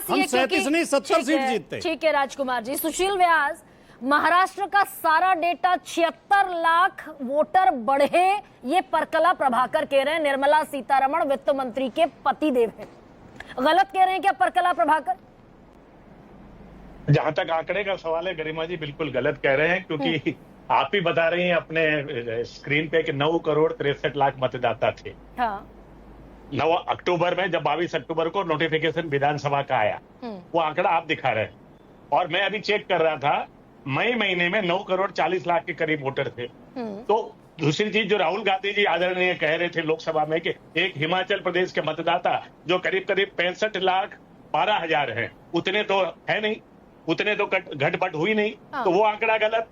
हम 37 नहीं 70 सीट जीतते। ठीक है राजकुमार जी। सुशील व्यास, महाराष्ट्र का सारा डेटा 76 लाख वोटर बढ़े, ये परकला प्रभाकर कह रहे हैं, निर्मला सीतारमण वित्त मंत्री के पति देव हैं। गलत कह रहे हैं क्या परकला प्रभाकर? जहां तक आंकड़े का सवाल है गरिमा जी, बिल्कुल गलत कह रहे हैं, क्योंकि आप ही बता रही हैं अपने स्क्रीन पे कि 9 करोड़ 63 लाख मतदाता थे। हाँ। 9 अक्टूबर में, जब 22 अक्टूबर को नोटिफिकेशन विधानसभा का आया, वो आंकड़ा आप दिखा रहे हैं। और मैं अभी चेक कर रहा था, मई महीने में 9 करोड़ 40 लाख के करीब वोटर थे। तो दूसरी चीज जो राहुल गांधी जी आदरणीय कह रहे थे लोकसभा में कि एक हिमाचल प्रदेश के मतदाता जो करीब करीब 65 लाख 12 हजार है, उतने तो है नहीं, उतने तो घटबट हुई नहीं। तो वो आंकड़ा गलत।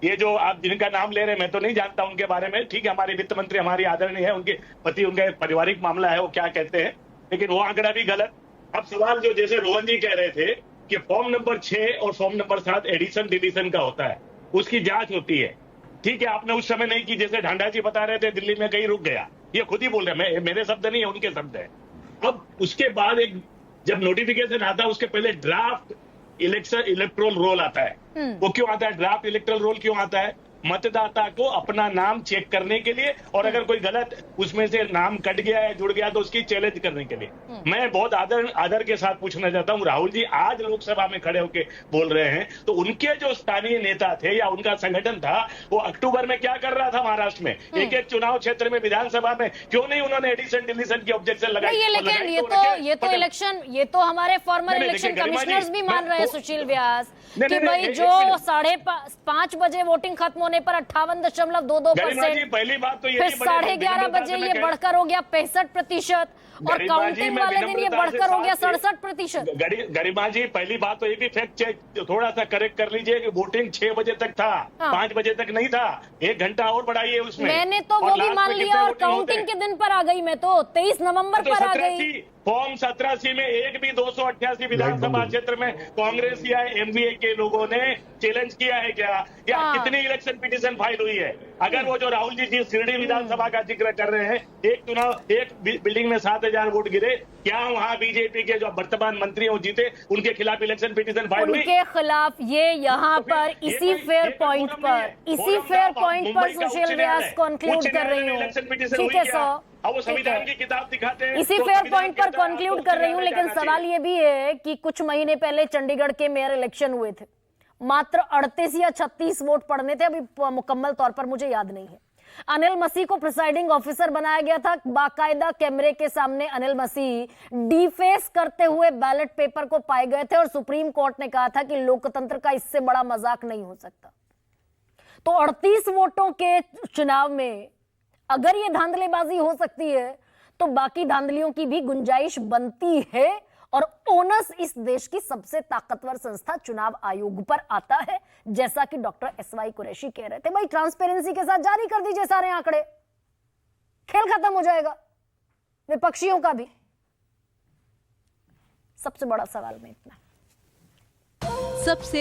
ये जो आप जिनका नाम ले रहे हैं, मैं तो नहीं जानता उनके बारे में, ठीक है, हमारे वित्त मंत्री हमारी आदरणीय है, उनके पति, उनका पारिवारिक मामला है, वो क्या कहते हैं, लेकिन वो आंकड़ा भी गलत। अब सवाल जो जैसे रोहन जी कह रहे थे कि फॉर्म नंबर 6 और फॉर्म नंबर 7 एडिशन डिलीशन का होता है, उसकी जांच होती है। ठीक है, आपने उस समय नहीं की, जैसे ढांडा जी बता रहे थे दिल्ली में कहीं रुक गया, ये खुद ही बोल रहे हैं, मेरे शब्द नहीं है, उनके शब्द है। अब उसके बाद एक जब नोटिफिकेशन आता है, उसके पहले ड्राफ्ट इलेक्ट्रोल रोल आता है। वो क्यों आता है? ड्राफ्ट इलेक्ट्रोल रोल क्यों आता है? मतदाता को अपना नाम चेक करने के लिए, और अगर कोई गलत उसमें से नाम कट गया है, जुड़ गया, तो उसकी चैलेंज करने के लिए। मैं बहुत आदर के साथ पूछना चाहता हूं, राहुल जी आज लोकसभा में खड़े होकर बोल रहे हैं, तो उनके जो स्थानीय नेता थे या उनका संगठन था, वो अक्टूबर में क्या कर रहा था महाराष्ट्र में? एक एक चुनाव क्षेत्र में, विधानसभा में क्यों नहीं उन्होंने एडिशन डिलीशन की ऑब्जेक्शन लगाई? लेकिन ये तो इलेक्शन, ये तो हमारे फॉर्मर इलेक्शन कमिश्नर्स भी मान रहे हैं सुशील व्यास कि भाई जो 5:30 बजे वोटिंग खत्म होने पर 58.22%, पहली बात तो ये, फिर 11:30 बजे ये बढ़कर हो गया 65%, और काउंटिंग वाले दिन ये बढ़कर हो गया 67%। गरिमा जी, पहली बात तो ये भी फैक्ट चेक थोड़ा सा करेक्ट कर लीजिए कि वोटिंग 6 बजे तक था, 5 बजे तक नहीं था, 1 घंटा और बढ़ाइए उसमें। मैंने तो वो भी मान लिया, और काउंटिंग के दिन पर आ गई, मैं तो 23 नवंबर पर आ गई। फॉर्म 17 में एक भी 288 विधानसभा क्षेत्र में कांग्रेस या एमवीए के लोगों ने चैलेंज किया है क्या? या कितनी इलेक्शन पिटीशन फाइल हुई है? अगर वो जो राहुल जी जिस शिरडी विधानसभा का जिक्र कर रहे हैं, एक बिल्डिंग में 7,000 वोट गिरे, क्या वहां बीजेपी के जो वर्तमान मंत्री हैं वो जीते? उनके खिलाफ इलेक्शन पिटीशन फाइल हुई? उनके खिलाफ ये यहाँ पर इसी फेयर पॉइंट पर सुशील व्यास कंक्लूड कर रही हूँ। ठीक है सर, वो संविधान की किताब दिखाते हैं, इसी फेयर पॉइंट पर कंक्लूड कर रही हूँ, लेकिन सवाल ये भी है कि कुछ महीने पहले चंडीगढ़ के मेयर इलेक्शन हुए थे, मात्र 38 या 36 वोट पड़ने थे, अभी मुकम्मल तौर पर मुझे याद नहीं है। अनिल मसीह को प्रिसाइडिंग ऑफिसर बनाया गया था, बाकायदा कैमरे के सामने अनिल मसीह डीफेस करते हुए बैलेट पेपर को पाए गए थे, और सुप्रीम कोर्ट ने कहा था कि लोकतंत्र का इससे बड़ा मजाक नहीं हो सकता। तो 38 वोटों के चुनाव में अगर ये धांधलेबाजी हो सकती है, तो बाकी धांधलियों की भी गुंजाइश बनती है, और ओनस इस देश की सबसे ताकतवर संस्था चुनाव आयोग पर आता है, जैसा कि डॉक्टर SY कुरैशी कह रहे थे। भाई ट्रांसपेरेंसी के साथ जारी कर दीजिए सारे आंकड़े, खेल खत्म हो जाएगा विपक्षियों का भी। सबसे बड़ा सवाल में इतना। सबसे